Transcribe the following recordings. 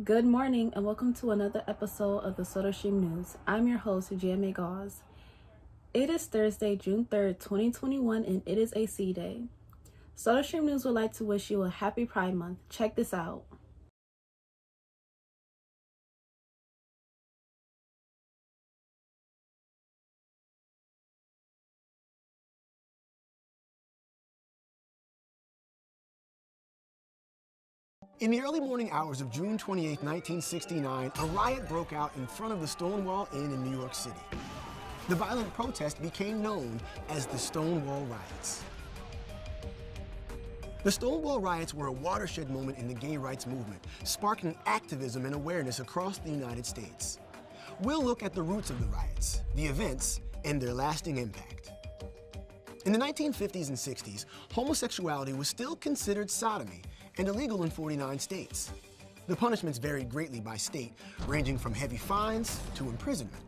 Good morning and welcome to another episode of the SodaStream News. I'm your host, GMA Gauze. It is Thursday, June 3rd, 2021, and it is AC Day. SodaStream News would like to wish you a happy Pride Month. Check this out. In the early morning hours of June 28, 1969, a riot broke out in front of the Stonewall Inn in New York City. The violent protest became known as the Stonewall Riots. The Stonewall Riots were a watershed moment in the gay rights movement, sparking activism and awareness across the United States. We'll look at the roots of the riots, the events, and their lasting impact. In the 1950s and 60s, homosexuality was still considered sodomy and illegal in 49 states. The punishments varied greatly by state, ranging from heavy fines to imprisonment.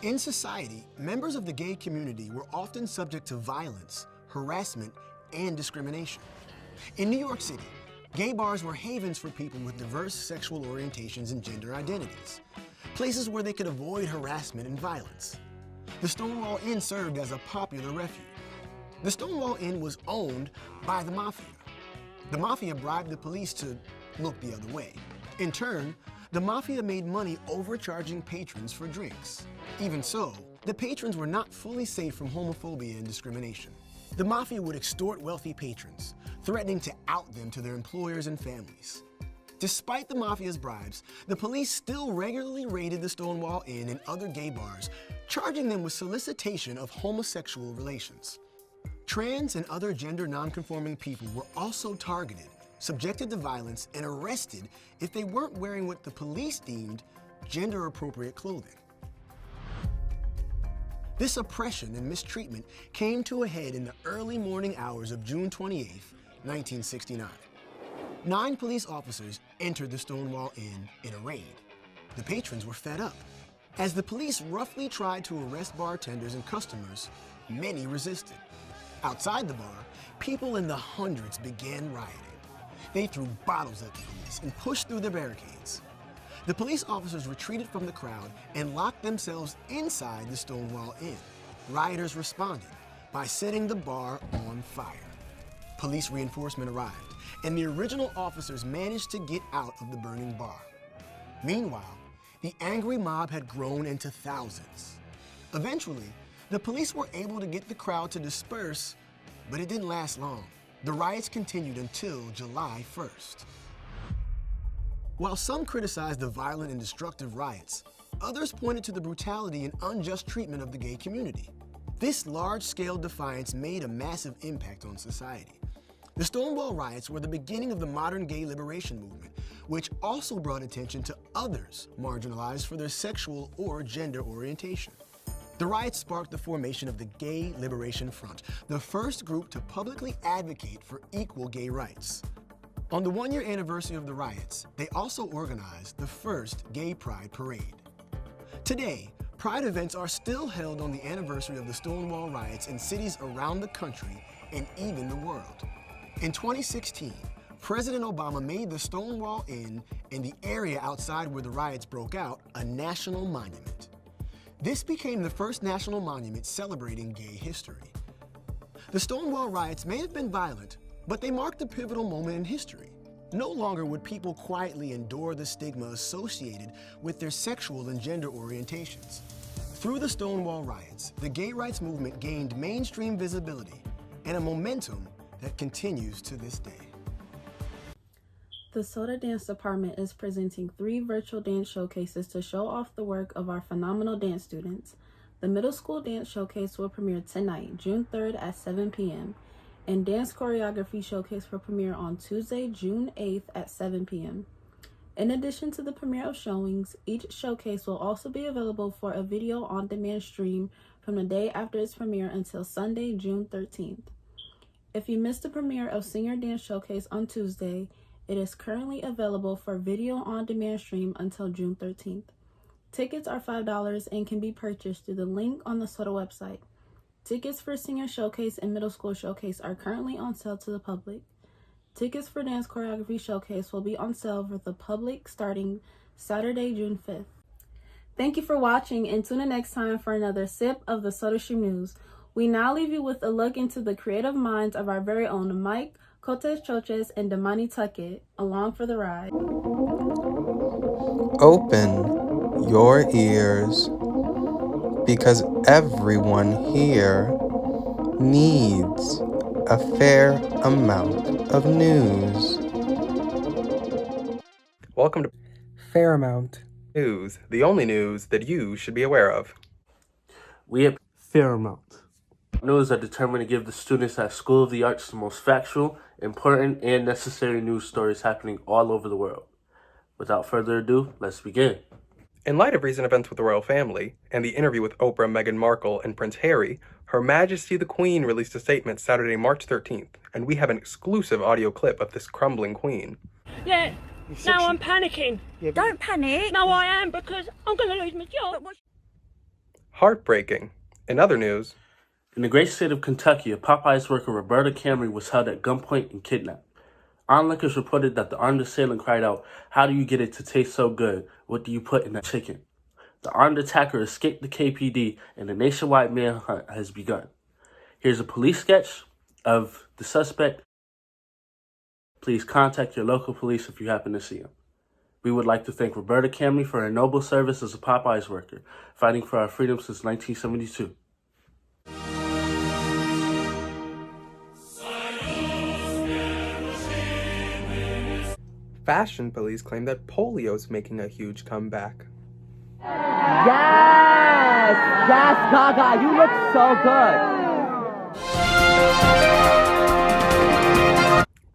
In society, members of the gay community were often subject to violence, harassment, and discrimination. In New York City, gay bars were havens for people with diverse sexual orientations and gender identities, places where they could avoid harassment and violence. The Stonewall Inn served as a popular refuge. The Stonewall Inn was owned by the mafia. The mafia bribed the police to look the other way. In turn, the mafia made money overcharging patrons for drinks. Even so, the patrons were not fully safe from homophobia and discrimination. The mafia would extort wealthy patrons, threatening to out them to their employers and families. Despite the mafia's bribes, the police still regularly raided the Stonewall Inn and other gay bars, charging them with solicitation of homosexual relations. Trans and other gender nonconforming people were also targeted, subjected to violence, and arrested if they weren't wearing what the police deemed gender-appropriate clothing. This oppression and mistreatment came to a head in the early morning hours of June 28, 1969. 9 police officers entered the Stonewall Inn in a raid. The patrons were fed up. As the police roughly tried to arrest bartenders and customers, many resisted. Outside the bar, people in the hundreds began rioting. They threw bottles at the police and pushed through the barricades. The police officers retreated from the crowd and locked themselves inside the Stonewall Inn. Rioters responded by setting the bar on fire. Police reinforcement arrived, and the original officers managed to get out of the burning bar. Meanwhile, the angry mob had grown into thousands. Eventually, the police were able to get the crowd to disperse, but it didn't last long. The riots continued until July 1st. While some criticized the violent and destructive riots, others pointed to the brutality and unjust treatment of the gay community. This large-scale defiance made a massive impact on society. The Stonewall Riots were the beginning of the modern gay liberation movement, which also brought attention to others marginalized for their sexual or gender orientation. The riots sparked the formation of the Gay Liberation Front, the first group to publicly advocate for equal gay rights. On the 1-year anniversary of the riots, they also organized the first Gay Pride Parade. Today, Pride events are still held on the anniversary of the Stonewall Riots in cities around the country and even the world. In 2016, President Obama made the Stonewall Inn and the area outside where the riots broke out a national monument. This became the first national monument celebrating gay history. The Stonewall Riots may have been violent, but they marked a pivotal moment in history. No longer would people quietly endure the stigma associated with their sexual and gender orientations. Through the Stonewall Riots, the gay rights movement gained mainstream visibility and a momentum that continues to this day. The Soda Dance Department is presenting 3 virtual dance showcases to show off the work of our phenomenal dance students. The Middle School Dance Showcase will premiere tonight, June 3rd at 7 p.m., and Dance Choreography Showcase will premiere on Tuesday, June 8th at 7 p.m. In addition to the premiere of showings, each showcase will also be available for a video on-demand stream from the day after its premiere until Sunday, June 13th. If you missed the premiere of Senior Dance Showcase on Tuesday, it is currently available for video on-demand stream until June 13th. Tickets are $5 and can be purchased through the link on the Soda website. Tickets for Senior Showcase and Middle School Showcase are currently on sale to the public. Tickets for Dance Choreography Showcase will be on sale for the public starting Saturday, June 5th. Thank you for watching, and tune in next time for another sip of the SodaStream News. We now leave you with a look into the creative minds of our very own Mike Cotes Choches and Damani Tuckett. Along for the ride. Open your ears, because everyone here needs a fair amount of news. Welcome to Fairmount. News, the only news that you should be aware of. We at Fairmount News are determined to give the students at School of the Arts the most factual, important, and necessary news stories happening all over the world. Without further ado, let's begin. In light of recent events with the royal family and the interview with Oprah, Meghan Markle, and Prince Harry, Her Majesty the Queen released a statement Saturday, March 13th, and we have an exclusive audio clip of this crumbling queen. Yeah, now I'm panicking. Don't panic. No, I am, because I'm going to lose my job. Heartbreaking. In other news, In the great state of Kentucky, a Popeyes worker, Roberta Camry, was held at gunpoint and kidnapped. Onlookers reported that the armed assailant cried out, "How do you get it to taste so good? What do you put in that chicken?" The armed attacker escaped the KPD, and a nationwide manhunt has begun. Here's a police sketch of the suspect. Please contact your local police if you happen to see him. We would like to thank Roberta Camry for her noble service as a Popeyes worker, fighting for our freedom since 1972. fashion police claim that polio is making a huge comeback. Yes! Yes, Gaga, you look so good!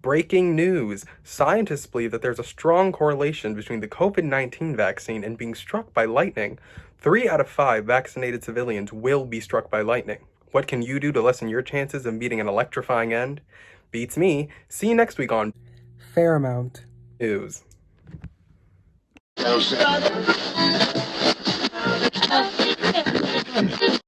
Breaking news! Scientists believe that there's a strong correlation between the COVID-19 vaccine and being struck by lightning. 3 out of 5 vaccinated civilians will be struck by lightning. What can you do to lessen your chances of meeting an electrifying end? Beats me. See you next week on Fairmount News.